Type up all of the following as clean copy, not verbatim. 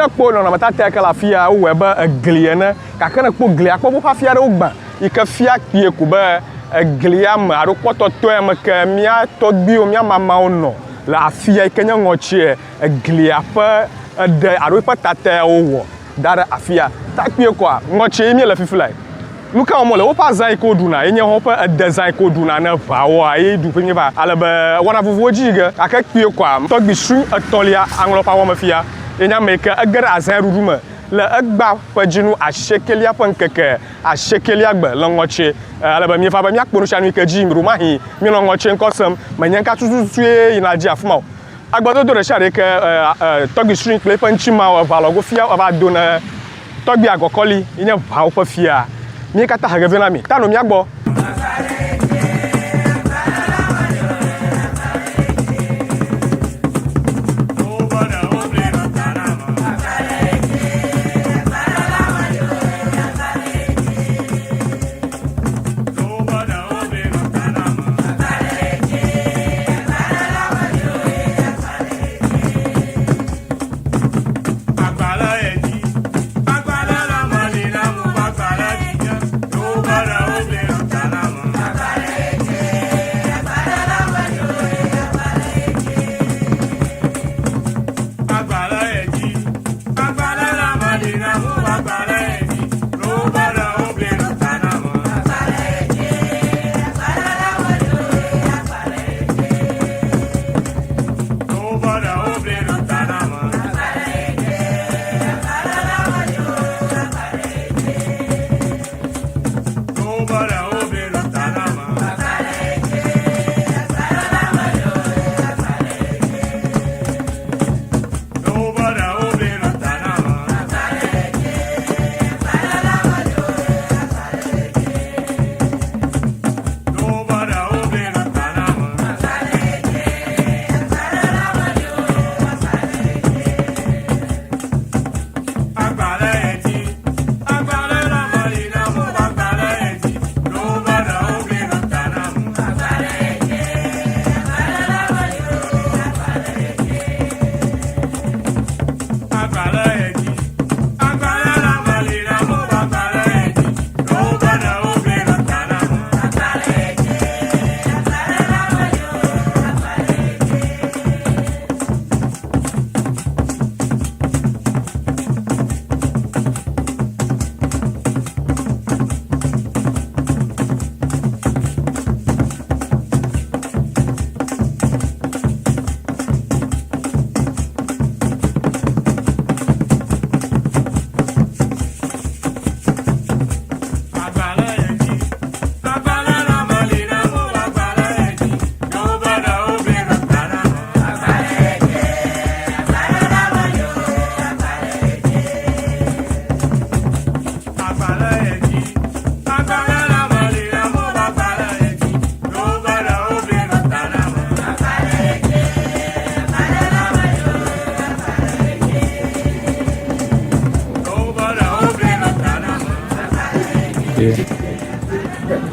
kpo no na mata te kala fia wo ba aglie na ka kana kpo glia kpo bo fia de ogba ika fia kpie ku ba aglia ma ro kpoto to e maka mia Togbi o mia mama ono la fia ikenya ngochie aglia pa de aro pa tata wo dara afia ta kpie kwa ngochie mi la fifulai nuka mo le wo pa zan ko duna enye ho pa design ko duna na ba wo ai du pe mi ba ala ba wana vovo jiga aka kpie kwa Togbi sun atolia Anlo pa wo mafia enya meka agara azan ruruma la agba pajinu a shekelia pankeke a shekelia gba la ngoche ala ba mi fa ba mi akporo shanu ke ji ruma hi mi no ngoche nkosam manyanka tututu ina ji afuma agbodo do share ke Togbi string play panchima wa valogo fia wa do na Togbi Agokorli inya ba wo fia mi kata ha gavena mi tano mi agbo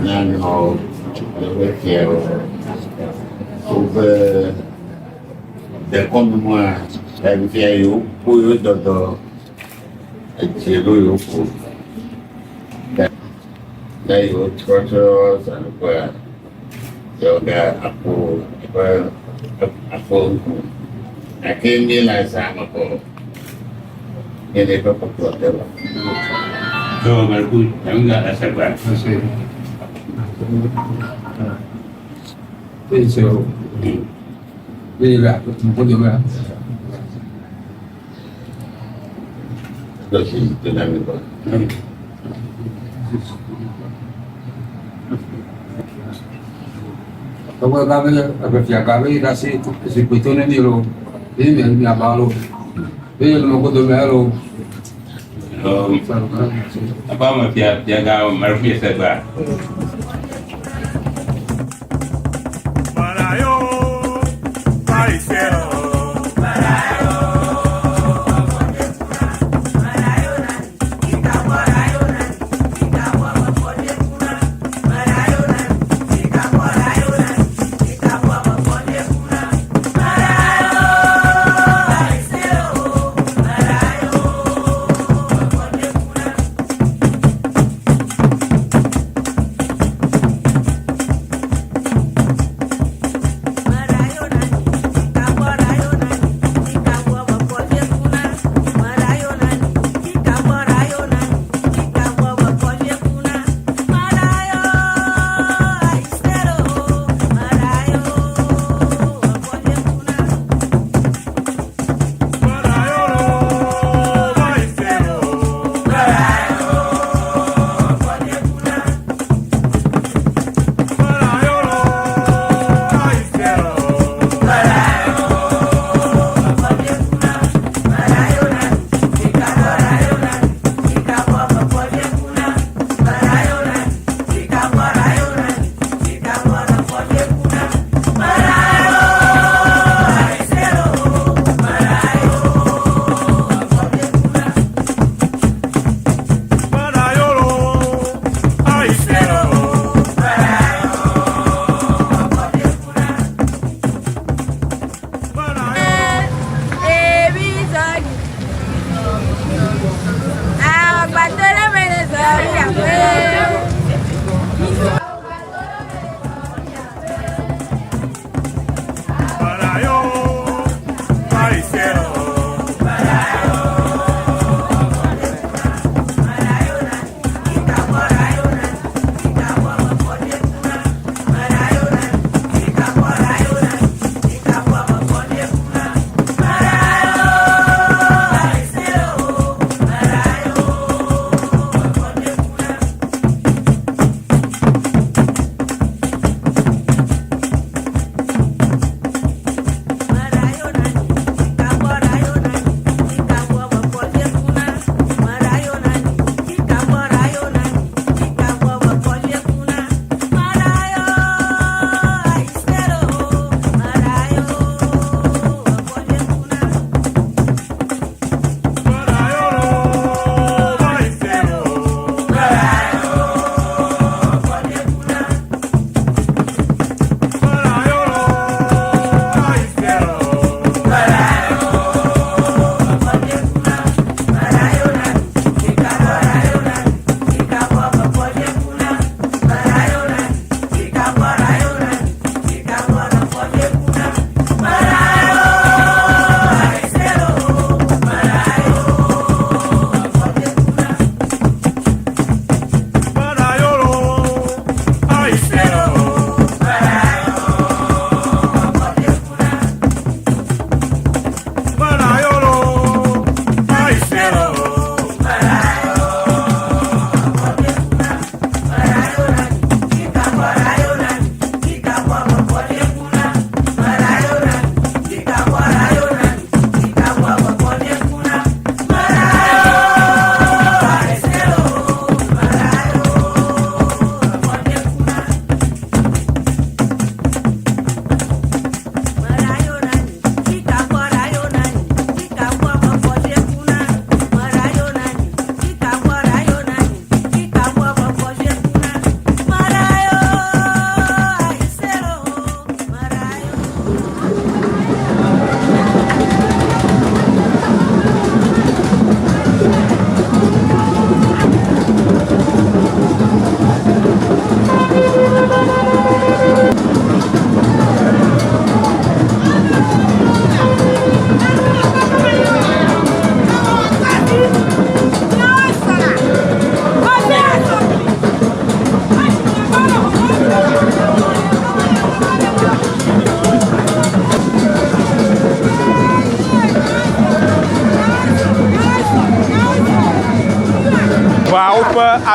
Now, over the common one, I fear you, who you do that you torture and where yoga apple. I came in as I'm a poor. In a couple of whatever. So, my good, I'm not as a bad. So, really, what do you mean? That's the name of it. Kalau kami berpihak kami rasa sebetulnya ni lo, ini yang abalo, ini lo mau tu melo. Apa mafia jaga marfi sebab.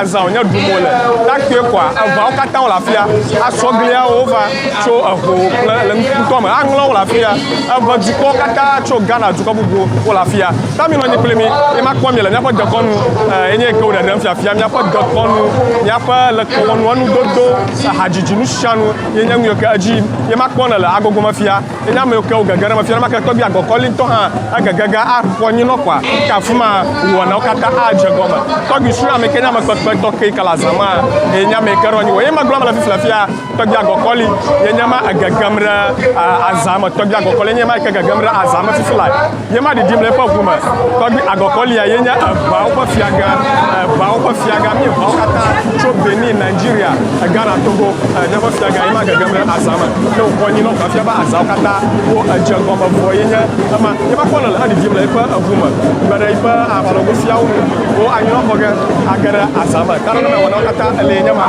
azã nye dumole takpe quoi evawo katã wo le afia asɔglia wo va tso eho kple le ŋkutɔ me aŋlɔ wo le afia eve dukɔ katã tso Ghana dukɔ bubu wo le afia tami nɔ nyi kple mi ye ma kpɔ mi le míaƒe dekɔnu enye ke wo ɖeɖem fiafia míaƒe dekɔnu míaƒe lekewɔnua nudodo hadzidzi nusianu ye nye nu yi ke edzi ye ma kpɔ ne le agogo me fia ye nye ame yi ke wo gege ɖe me fia ne ma ke Togbi Agokorli ŋutɔ hã egege ga axɔ nyinɔ quoi ke afi ma wɔnawo katã adze gɔme Togbi srɔ̃ ame ke nye ame kpekpetɔ ke yi ke le azã ma ye nye ame yi ke ɖɔ nyi wo ye ma gblɔm le fifi le fia Togbi Agokorli ye nye ma egegem ɖe azã me Togbi Agokorli ye ma yi ke gegem ɖe azã me fifi la ye ma ɖiɖim le eƒe ʋu me Togbi Agokorli ye nye eʋawo ƒe fiaga mi eʋawo katã tso Benin Nigeria Ghana Togo nye ƒe fiaga ye ma gegem ɖe azã me ke wòxɔ nyinɔ quoi fia be azãwo katã wo edze gɔme vɔ ye nye ema ye ma kpɔ ne le eɖiɖim le eƒe ʋu me be ɖe yiƒe aʋalogofiawo wo anyinɔxɔ ge age ɖe azã me kaɖo ne me wɔnawo katã ele nye ma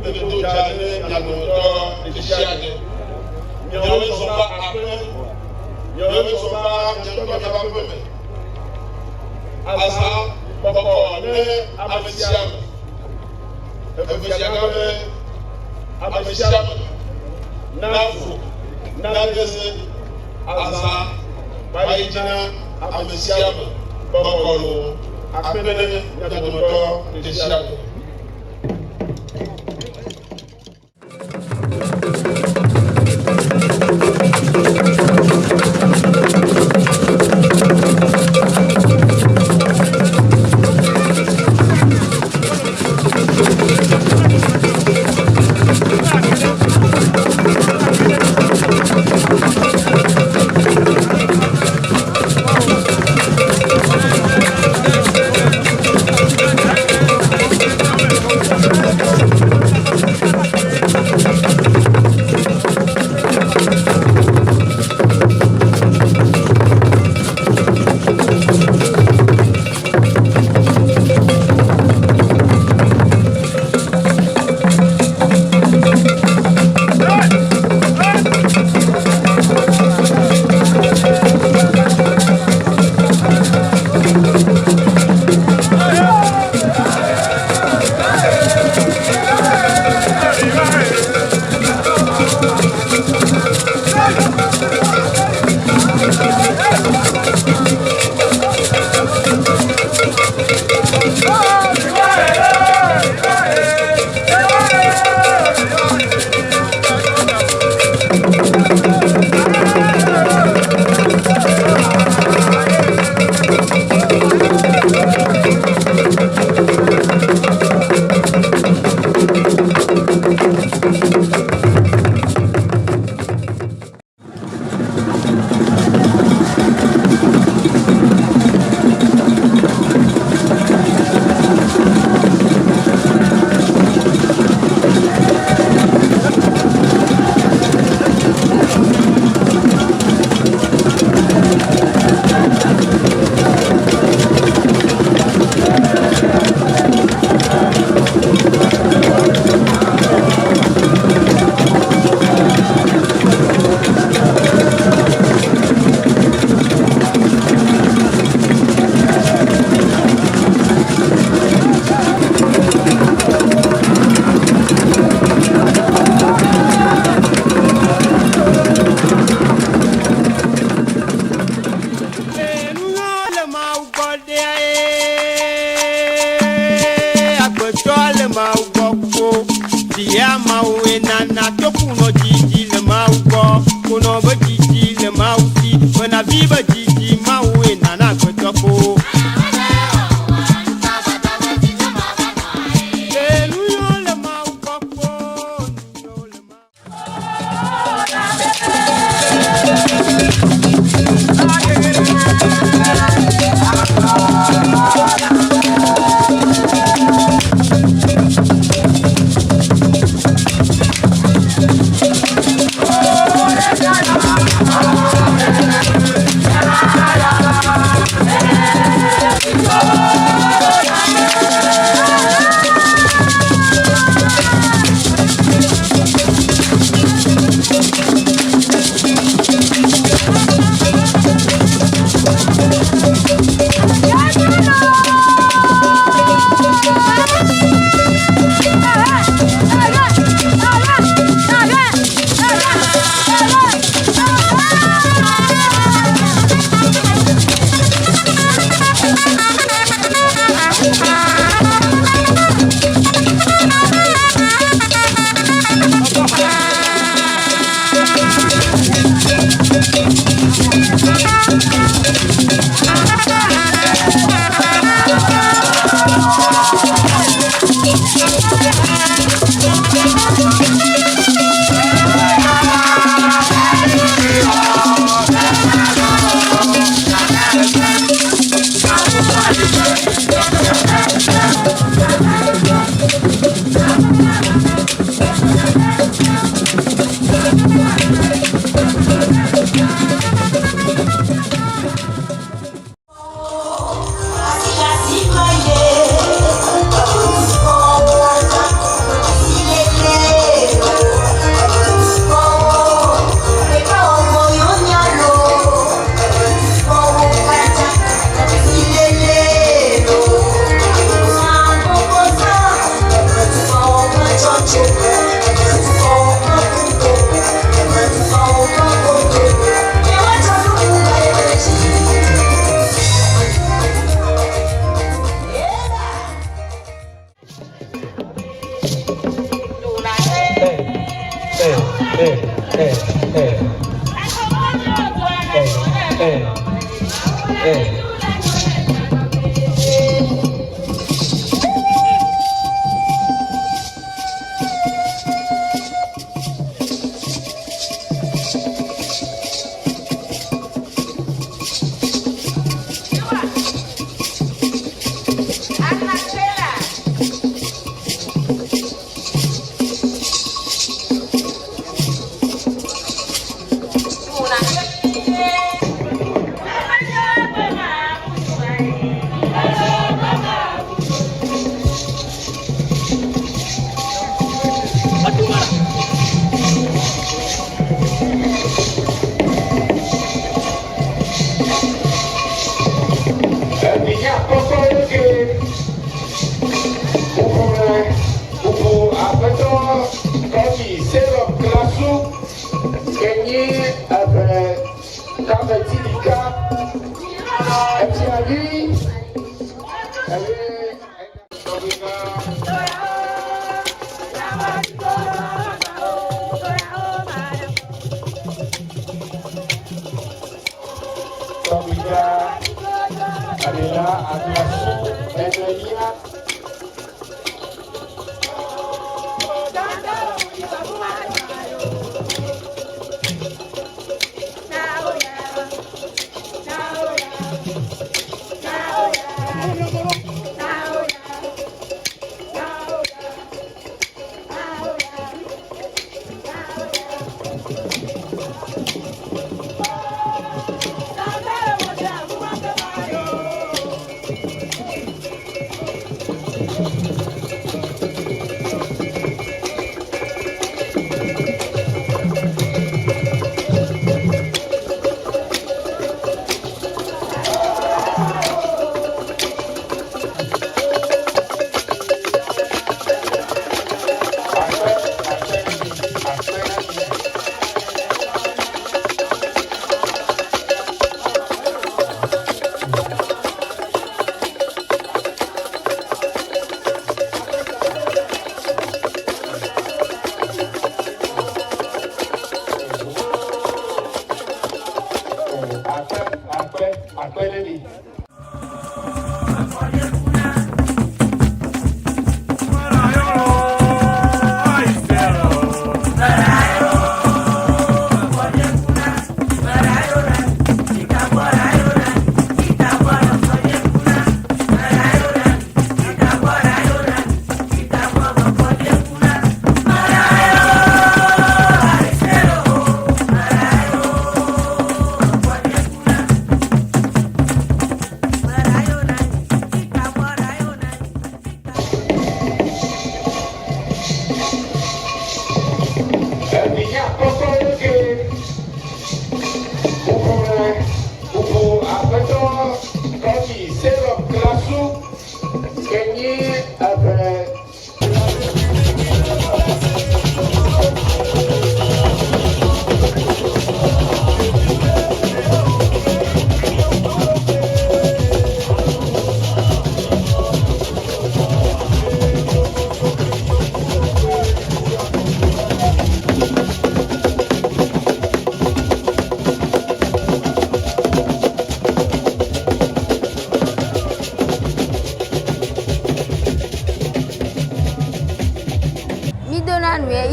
de tout jamais, il y a longtemps, les chiens. Il y a un son pas après, il y a un son pas, il y a un pas après. Asa, papa, ne, amesiam. Amesiam. Nafu, nageze, asa, bayijina, amesiam, bakolo, apene, il y a longtemps, les chiens.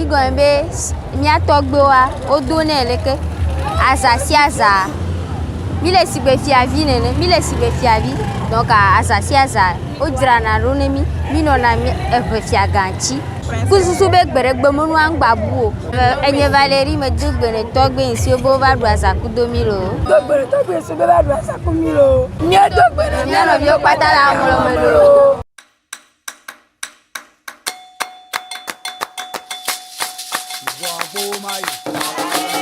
Igombe mia Togboa odone leke azasiaza mile sigbe fiavi nene mile sigbe fiavi donc azasiaza odrana ronemi minona efiaganchi kususu be gbere gbemonu angbabu enye Valérie me dugbene Togbe nsi obo va do azakudomilo Togbe so be va do azakumilo mia dogbere mia no bi o patala amolo Wow, my.